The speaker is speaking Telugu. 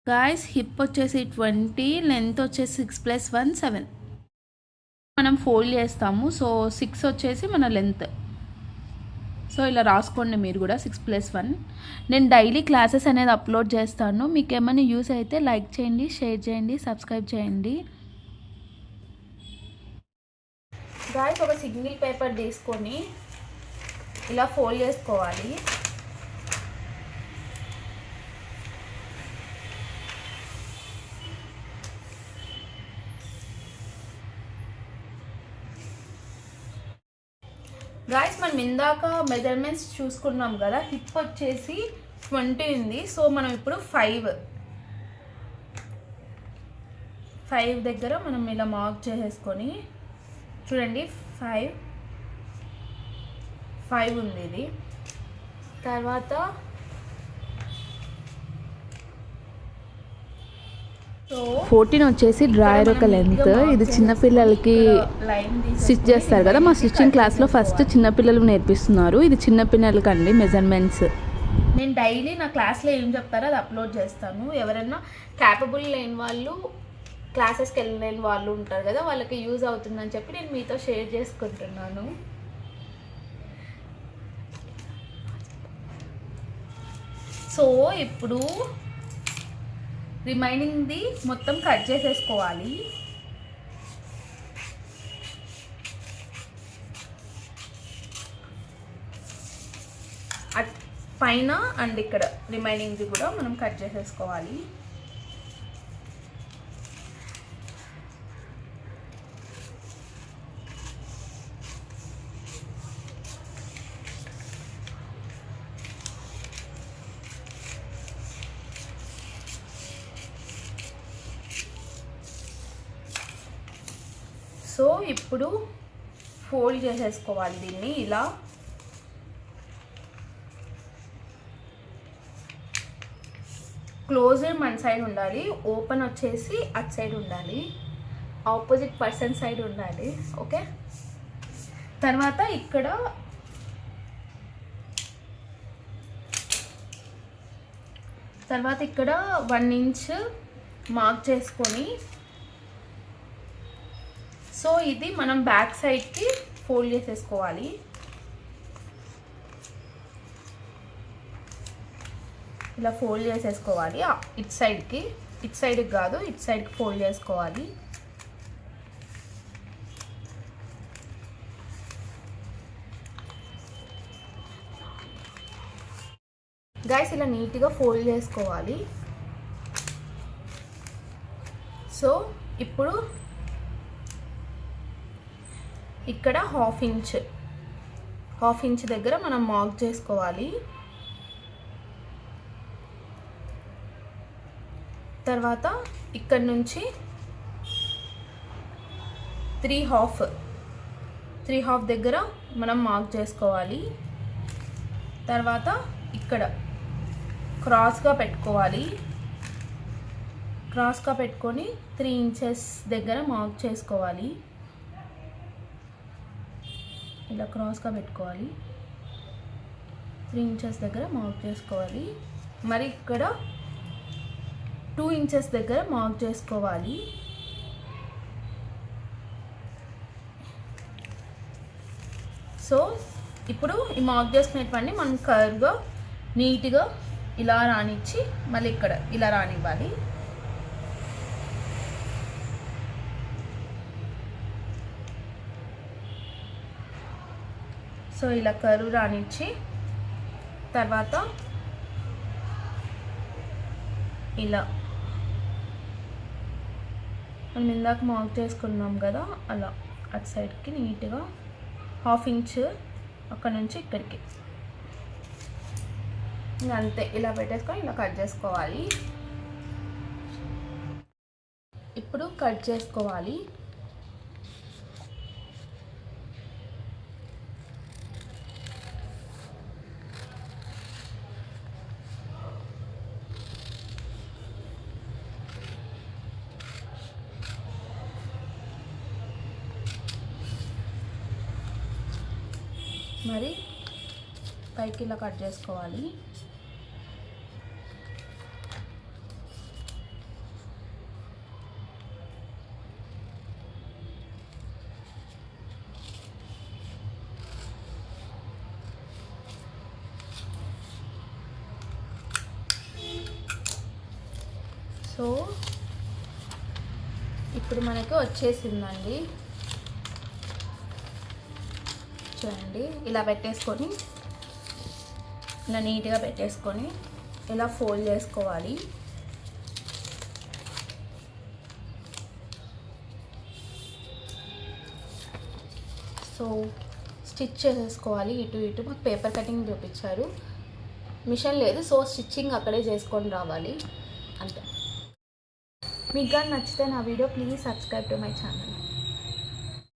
గాయస్ హిప్ వచ్చేసి 20, లెంత్ వచ్చేసి 6+1 7. మనం ఫోల్డ్ చేస్తాము. సో 6 వచ్చేసి మన లెంత్. సో ఇలా రాసుకోండి మీరు కూడా 6+1. నేను డైలీ క్లాసెస్ అనేది అప్లోడ్ చేస్తాను. మీకు ఏమైనా యూస్ అయితే లైక్ చేయండి, షేర్ చేయండి, సబ్స్క్రైబ్ చేయండి. గాయస్ ఒక సింగిల్ పేపర్ తీసుకొని ఇలా ఫోల్డ్ చేసుకోవాలి. గాయస్ మనం ఇందాక మెజర్మెంట్స్ చూసుకున్నాం కదా, హిప్ వచ్చేసి 20 ఉంది. సో మనం ఇప్పుడు 5 దగ్గర మనం ఇలా మార్క్ చేసేసుకొని చూడండి 5 ఉంది ఇది. తర్వాత 14 వచ్చేసి డ్రాయర్ ఒక లెంత్. ఇది చిన్నపిల్లలకి స్టిచ్ చేస్తారు కదా, మా స్టిచ్చింగ్ క్లాస్లో ఫస్ట్ చిన్నపిల్లలు నేర్పిస్తున్నారు. ఇది చిన్నపిల్లలకి అండి మెజర్మెంట్స్. నేను డైలీ నా క్లాస్లో ఏం చెప్తారో అది అప్లోడ్ చేస్తాను. ఎవరైనా క్యాపబుల్ లేని వాళ్ళు, క్లాసెస్కి వెళ్ళలేని వాళ్ళు ఉంటారు కదా, వాళ్ళకి యూజ్ అవుతుందని చెప్పి నేను మీతో షేర్ చేసుకుంటున్నాను. సో ఇప్పుడు రిమైనింగ్ది మొత్తం కట్ చేసేసుకోవాలి. పైన అండ్ ఇక్కడ రిమైనింగ్ది కూడా మనం కట్ చేసేసుకోవాలి. సో ఇప్పుడు ఫోల్డ్ చేసేసుకోవాలి దీన్ని ఇలా. క్లోజర్ మన సైడ్ ఉండాలి, ఓపెన్ వచ్చేసి అటు సైడ్ ఉండాలి, ఆపోజిట్ పర్సన్ సైడ్ ఉండాలి. ఓకే, తర్వాత ఇక్కడ ఇక్కడ 1 ఇంచ్ మార్క్ చేసుకొని, సో ఇది మనం బ్యాక్ సైడ్కి ఫోల్డ్ చేసేసుకోవాలి. ఇలా ఫోల్డ్ చేసేసుకోవాలి. ఇటు సైడ్కి కాదు, ఇటు సైడ్కి ఫోల్డ్ చేసుకోవాలి. గైస్ ఇలా నీట్గా ఫోల్డ్ చేసుకోవాలి. సో ఇప్పుడు ఇక్కడ హాఫ్ ఇంచ్ దగ్గర మనం మార్క్ చేసుకోవాలి. తర్వాత ఇక్కడ నుంచి 3/2 దగ్గర మనం మార్క్ చేసుకోవాలి. తర్వాత ఇక్కడ క్రాస్గా పెట్టుకోవాలి. క్రాస్గా పెట్టుకొని 3 ఇంచెస్ దగ్గర మార్క్ చేసుకోవాలి. ఇలా క్రాస్గా పెట్టుకోవాలి. 3 ఇంచెస్ దగ్గర మార్క్ చేసుకోవాలి. మరి ఇక్కడ 2 ఇంచెస్ దగ్గర మార్క్ చేసుకోవాలి. సో ఇప్పుడు ఈ మార్క్ చేసుకునేటువంటి మనం కర్వ్గా నీట్గా ఇలా రానిచ్చి మళ్ళీ ఇక్కడ ఇలా రానివ్వాలి. సో ఇలా కర్వ్ రానిచ్చి తర్వాత ఇలా మనం ఇందాక మార్క్ చేసుకున్నాం కదా, అలా అటు సైడ్కి నీట్గా 1/2 ఇంచ్ అక్కడ నుంచి ఇక్కడికి అంతే ఇలా పెట్టేసుకొని ఇలా కట్ చేసుకోవాలి. ఇప్పుడు కట్ చేసుకోవాలి. మరి పైకి ఇలా కట్ చేసుకోవాలి. సో ఇప్పుడు మనకు వచ్చేసిందండి. చూడండి, ఇలా పెట్టేసుకొని ఇలా నీట్గా పెట్టేసుకొని ఇలా ఫోల్డ్ చేసుకోవాలి. సో స్టిచ్ చేసేసుకోవాలి. ఇటు మాకు పేపర్ కటింగ్ చూపించారు, మిషన్ లేదు, సో స్టిచ్చింగ్ అక్కడే చేసుకొని రావాలి అంతే. మీకు కానీ నచ్చితే నా video please subscribe to my channel.